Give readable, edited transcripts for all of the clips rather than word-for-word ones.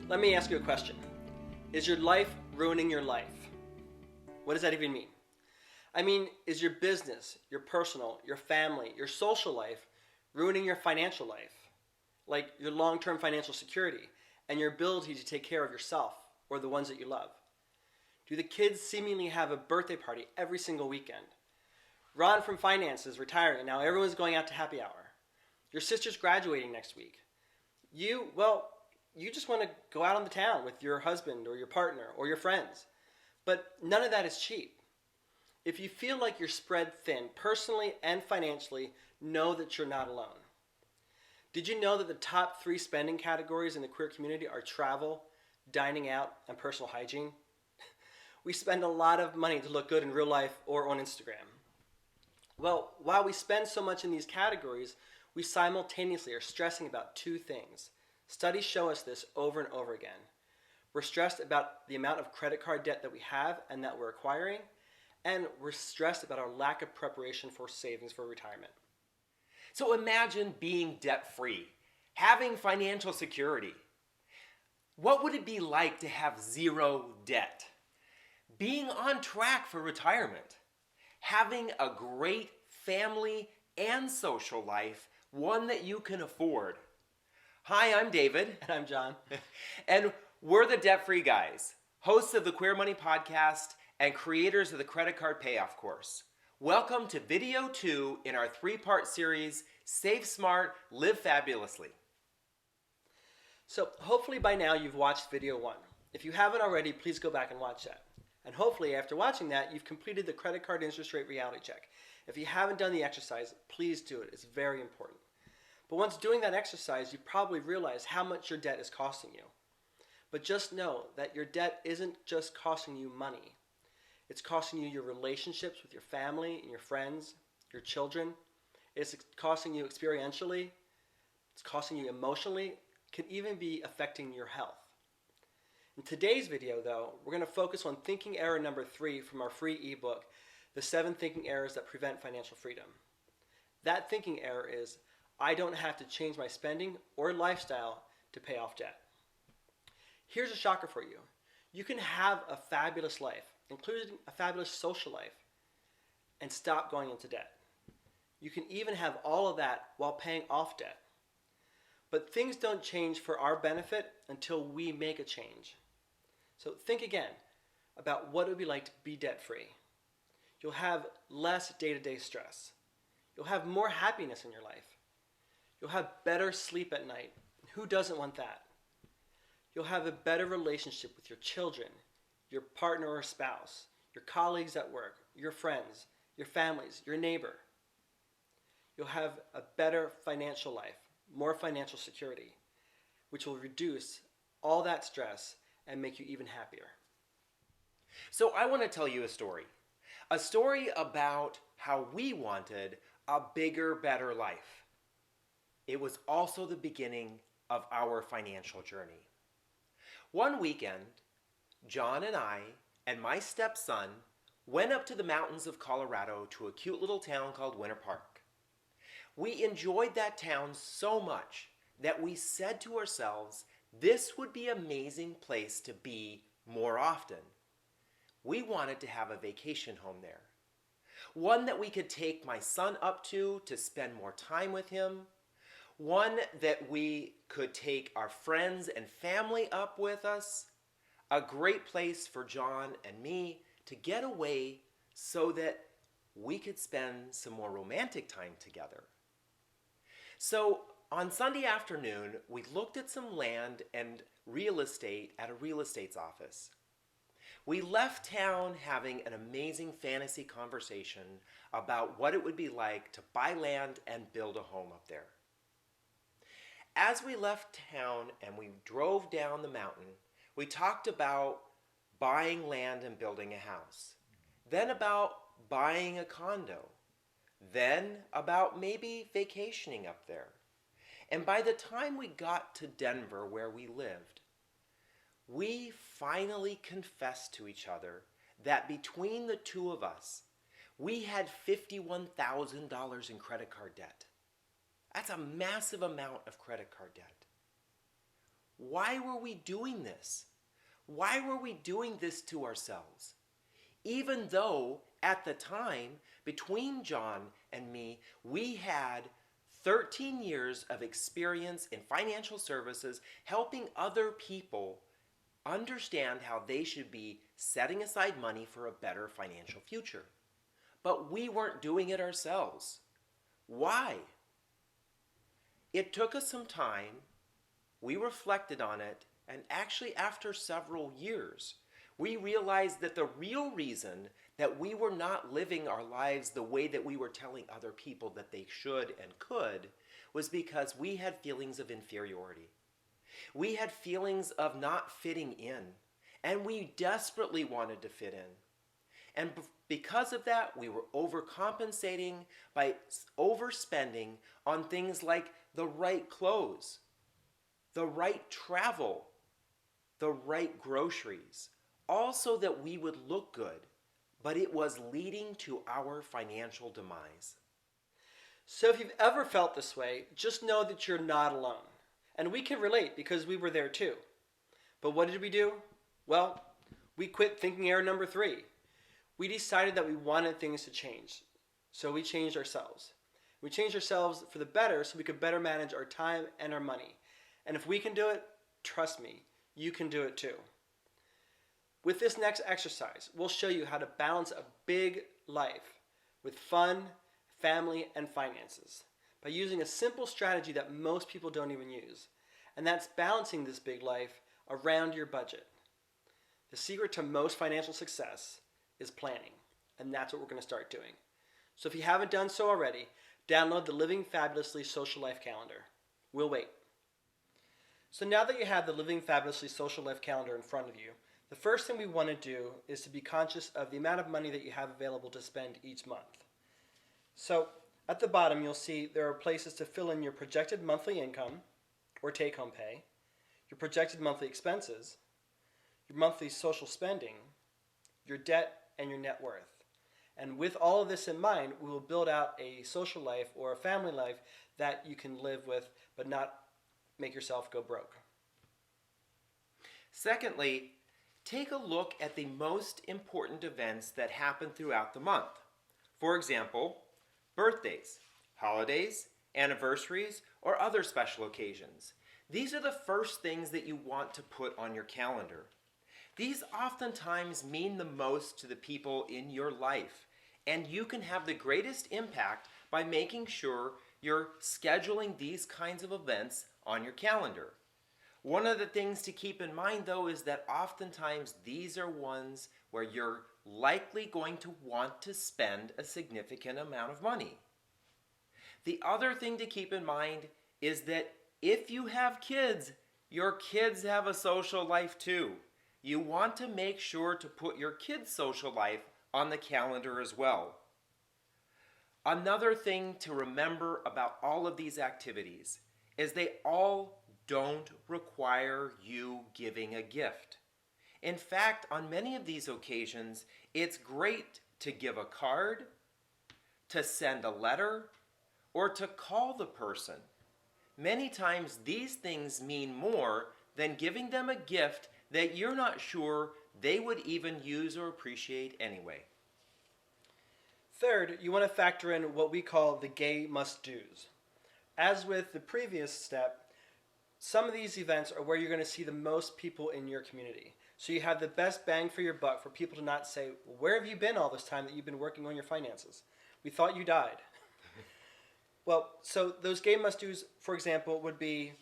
Let me ask you a question. Is your life ruining your life? What does that even mean? I mean, is your business, your personal, your family, your social life ruining your financial life? Like your long-term financial security and your ability to take care of yourself or the ones that you love? Do the kids seemingly have a birthday party every single weekend? Ron from finance is retiring and now everyone's going out to happy hour. Your sister's graduating next week. You just want to go out on the town with your husband or your partner or your friends. But none of that is cheap. If you feel like you're spread thin, personally and financially, know that you're not alone. Did you know that the top 3 spending categories in the queer community are travel, dining out, and personal hygiene? We spend a lot of money to look good in real life or on Instagram. Well, while we spend so much in these categories, we simultaneously are stressing about 2 things. Studies show us this over and over again. We're stressed about the amount of credit card debt that we have and that we're acquiring, and we're stressed about our lack of preparation for savings for retirement. So imagine being debt-free, having financial security. What would it be like to have 0 debt? Being on track for retirement, having a great family and social life, one that you can afford. Hi, I'm David. And I'm John. And we're the Debt-Free Guys, hosts of the Queer Money Podcast and creators of the Credit Card Payoff Course. Welcome to video 2 in our 3-part series, Save Smart, Live Fabulously. So hopefully by now you've watched video 1. If you haven't already, please go back and watch that. And hopefully after watching that, you've completed the credit card interest rate reality check. If you haven't done the exercise, please do it. It's very important. But once doing that exercise, you probably realize how much your debt is costing you. But just know that your debt isn't just costing you money. It's costing you your relationships with your family and your friends, your children. It's costing you experientially. It's costing you emotionally. It can even be affecting your health. In today's video, though, we're going to focus on thinking error number 3 from our free ebook, The 7 Thinking Errors That Prevent Financial Freedom. That thinking error is, I don't have to change my spending or lifestyle to pay off debt. Here's a shocker for you. You can have a fabulous life, including a fabulous social life, and stop going into debt. You can even have all of that while paying off debt. But things don't change for our benefit until we make a change. So think again about what it would be like to be debt-free. You'll have less day-to-day stress. You'll have more happiness in your life. You'll have better sleep at night. Who doesn't want that? You'll have a better relationship with your children, your partner or spouse, your colleagues at work, your friends, your families, your neighbor. You'll have a better financial life, more financial security, which will reduce all that stress and make you even happier. So I want to tell you a story about how we wanted a bigger, better life. It was also the beginning of our financial journey. One weekend, John and I and my stepson went up to the mountains of Colorado to a cute little town called Winter Park. We enjoyed that town so much that we said to ourselves, this would be an amazing place to be more often. We wanted to have a vacation home there. One that we could take my son up to spend more time with him. One that we could take our friends and family up with us. A great place for John and me to get away so that we could spend some more romantic time together. So on Sunday afternoon, we looked at some land and real estate at a real estate's office. We left town having an amazing fantasy conversation about what it would be like to buy land and build a home up there. As we left town and we drove down the mountain, we talked about buying land and building a house, then about buying a condo, then about maybe vacationing up there. And by the time we got to Denver, where we lived, we finally confessed to each other that between the two of us, we had $51,000 in credit card debt. That's a massive amount of credit card debt. Why were we doing this? Why were we doing this to ourselves? Even though at the time, between John and me, we had 13 years of experience in financial services helping other people understand how they should be setting aside money for a better financial future. But we weren't doing it ourselves. Why? It took us some time. We reflected on it, and actually, after several years, we realized that the real reason that we were not living our lives the way that we were telling other people that they should and could was because we had feelings of inferiority. We had feelings of not fitting in, and we desperately wanted to fit in. And because of that, we were overcompensating by overspending on things like the right clothes, the right travel, the right groceries, all so that we would look good, but it was leading to our financial demise. So if you've ever felt this way, just know that you're not alone. And we can relate because we were there too. But what did we do? Well, we quit thinking error number 3. We decided that we wanted things to change. So we changed ourselves. We changed ourselves for the better so we could better manage our time and our money. And if we can do it, trust me, you can do it too. With this next exercise, we'll show you how to balance a big life with fun, family, and finances by using a simple strategy that most people don't even use. And that's balancing this big life around your budget. The secret to most financial success is planning, and that's what we're going to start doing. So if you haven't done so already, download the Living Fabulously Social Life Calendar. We'll wait. So now that you have the Living Fabulously Social Life Calendar in front of you, the first thing we want to do is to be conscious of the amount of money that you have available to spend each month. So at the bottom, you'll see there are places to fill in your projected monthly income or take-home pay, your projected monthly expenses, your monthly social spending, your debt, and your net worth. And with all of this in mind, we will build out a social life or a family life that you can live with but not make yourself go broke. Secondly, take a look at the most important events that happen throughout the month. For example, birthdays, holidays, anniversaries, or other special occasions. These are the first things that you want to put on your calendar. These oftentimes mean the most to the people in your life, and you can have the greatest impact by making sure you're scheduling these kinds of events on your calendar. One of the things to keep in mind, though, is that oftentimes these are ones where you're likely going to want to spend a significant amount of money. The other thing to keep in mind is that if you have kids, your kids have a social life too. You want to make sure to put your kids' social life on the calendar as well. Another thing to remember about all of these activities is they all don't require you giving a gift. In fact, on many of these occasions, it's great to give a card, to send a letter, or to call the person. Many times these things mean more than giving them a gift that you're not sure they would even use or appreciate anyway. Third, you want to factor in what we call the gay must-dos. As with the previous step, some of these events are where you're going to see the most people in your community. So you have the best bang for your buck for people to not say, well, where have you been all this time that you've been working on your finances? We thought you died. Well, so those gay must-dos, for example, would be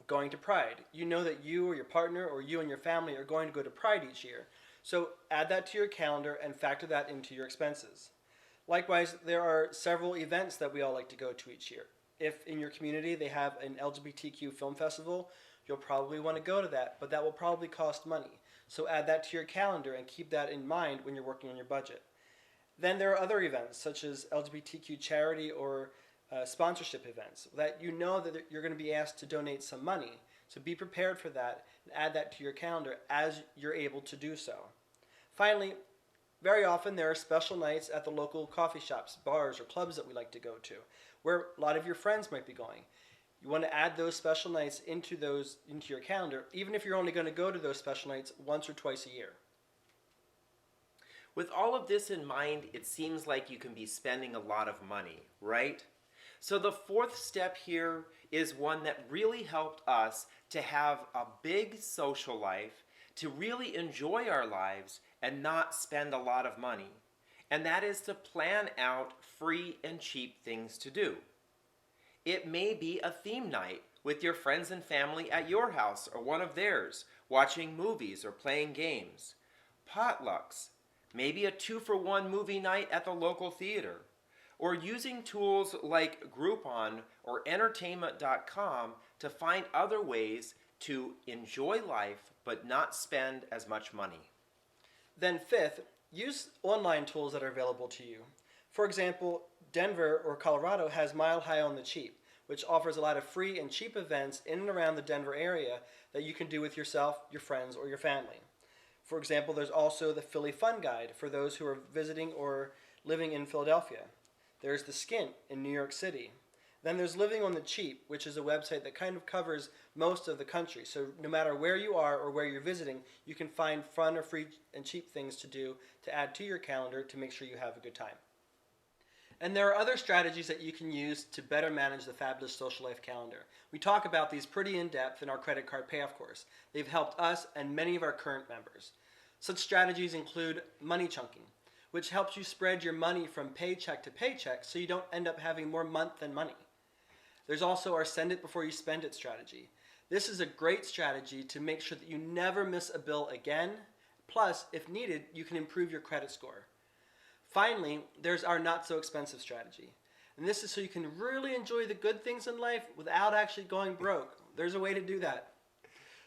going to Pride. You know that you or your partner or you and your family are going to go to Pride each year. So add that to your calendar and factor that into your expenses. Likewise, there are several events that we all like to go to each year. If in your community they have an LGBTQ film festival, you'll probably want to go to that, but that will probably cost money. So add that to your calendar and keep that in mind when you're working on your budget. Then there are other events such as LGBTQ charity or sponsorship events that you know that you're going to be asked to donate some money. So be prepared for that and add that to your calendar as you're able to do so. Finally, very often there are special nights at the local coffee shops, bars, or clubs that we like to go to, where a lot of your friends might be going. You want to add those special nights into your calendar, even if you're only going to go to those special nights once or twice a year. With all of this in mind, it seems like you can be spending a lot of money, right? So the fourth step here is one that really helped us to have a big social life, to really enjoy our lives and not spend a lot of money. And that is to plan out free and cheap things to do. It may be a theme night with your friends and family at your house or one of theirs, watching movies or playing games. Potlucks, maybe a 2-for-1 movie night at the local theater, or using tools like Groupon or entertainment.com to find other ways to enjoy life but not spend as much money. Then fifth, use online tools that are available to you. For example, Denver or Colorado has Mile High on the Cheap, which offers a lot of free and cheap events in and around the Denver area that you can do with yourself, your friends, or your family. For example, there's also the Philly Fun Guide for those who are visiting or living in Philadelphia. There's the Skint in New York City. Then there's Living on the Cheap, which is a website that kind of covers most of the country. So no matter where you are or where you're visiting, you can find fun or free and cheap things to do to add to your calendar to make sure you have a good time. And there are other strategies that you can use to better manage the Fabulous Social Life calendar. We talk about these pretty in depth in our credit card payoff course. They've helped us and many of our current members. Such strategies include money chunking, which helps you spread your money from paycheck to paycheck so you don't end up having more month than money. There's also our send it before you spend it strategy. This is a great strategy to make sure that you never miss a bill again. Plus, if needed, you can improve your credit score. Finally, there's our not so expensive strategy. And this is so you can really enjoy the good things in life without actually going broke. There's a way to do that.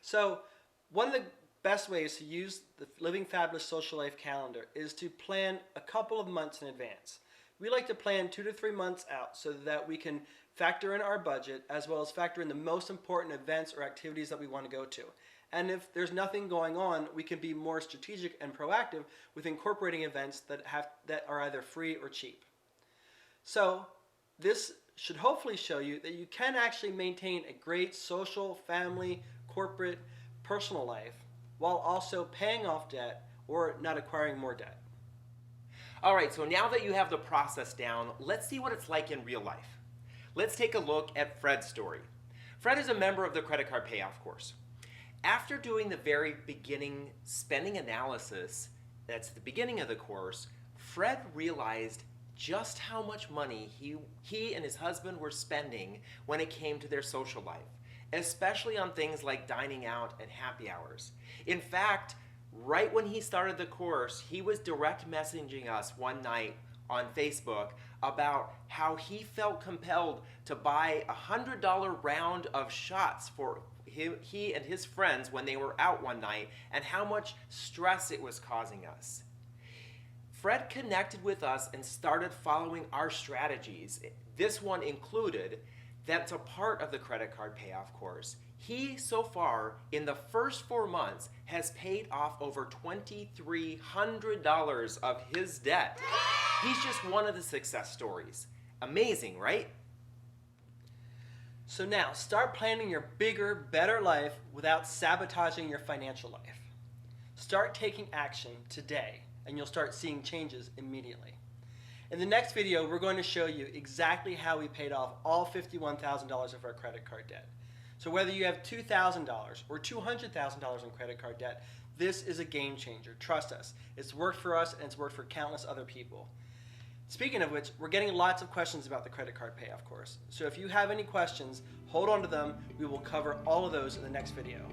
So, one of the best ways to use the Living Fabulous Social Life calendar is to plan a couple of months in advance. We like to plan 2 to 3 months out so that we can factor in our budget as well as factor in the most important events or activities that we want to go to. And if there's nothing going on, we can be more strategic and proactive with incorporating events that are either free or cheap. So this should hopefully show you that you can actually maintain a great social, family, corporate, personal life while also paying off debt or not acquiring more debt. All right, so now that you have the process down, let's see what it's like in real life. Let's take a look at Fred's story. Fred is a member of the credit card payoff course. After doing the very beginning spending analysis, that's the beginning of the course, Fred realized just how much money he and his husband were spending when it came to their social life, especially on things like dining out and happy hours. In fact, right when he started the course, he was direct messaging us one night on Facebook about how he felt compelled to buy a $100 round of shots for he and his friends when they were out one night, and how much stress it was causing us. Fred connected with us and started following our strategies. This one included, that's a part of the credit card payoff course. He, so far, in the first 4 months, has paid off over $2,300 of his debt. He's just one of the success stories. Amazing, right? So now, start planning your bigger, better life without sabotaging your financial life. Start taking action today, and you'll start seeing changes immediately. In the next video, we're going to show you exactly how we paid off all $51,000 of our credit card debt. So whether you have $2,000 or $200,000 in credit card debt, this is a game changer. Trust us. It's worked for us, and it's worked for countless other people. Speaking of which, we're getting lots of questions about the credit card payoff course. So if you have any questions, hold on to them. We will cover all of those in the next video.